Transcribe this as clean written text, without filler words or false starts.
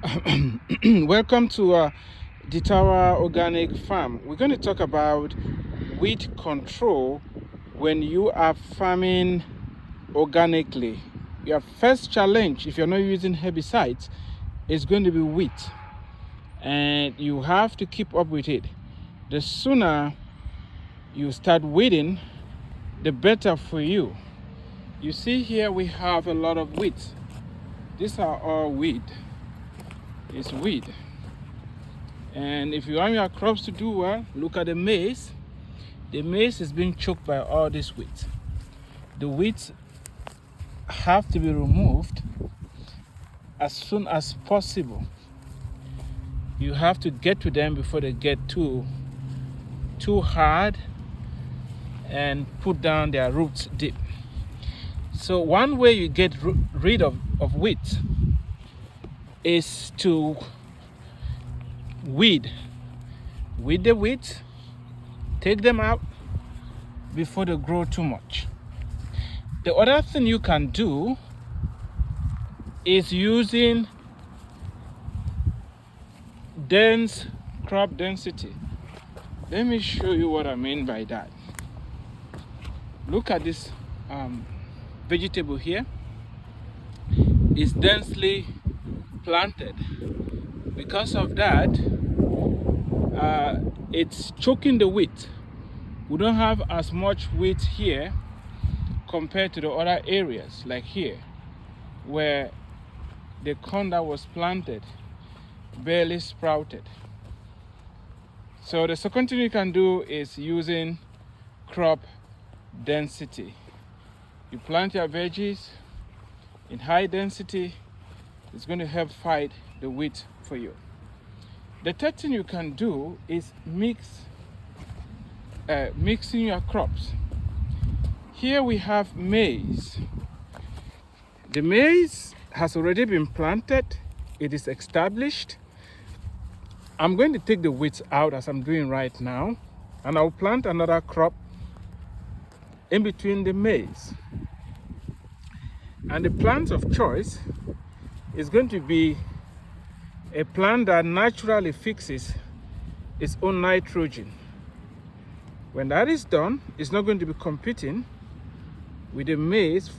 Welcome to the Tower Organic Farm. We're going to talk about weed control when you are farming organically. Your first challenge, if you're not using herbicides, is going to be weed, and you have to keep up with it. The sooner you start weeding, the better for you. You see here we have a lot of weeds. These are all weed. It's weed. And if you want your crops to do well, look at the maize. The maize is being choked by all these weeds. The weeds have to be removed as soon as possible. You have to get to them before they get too hard and put down their roots deep. So one way you get rid of weeds is to weed the weeds, take them out before they grow too much. The other thing you can do is using dense crop density. Let me show you what I mean by that. Look at this vegetable here. It's densely planted. Because of that, it's choking the wheat. We don't have as much wheat here compared to the other areas, like here, where the corn that was planted barely sprouted. So the second thing you can do is using crop density. You plant your veggies in high density. It's going to help fight the wheat for you. The third thing you can do is mixing your crops. Here we have maize. The maize has already been planted. It is established. I'm going to take the weeds out as I'm doing right now, and I'll plant another crop in between the maize. And the plant of choice is going to be a plant that naturally fixes its own nitrogen. When that is done, it's not going to be competing with the maize for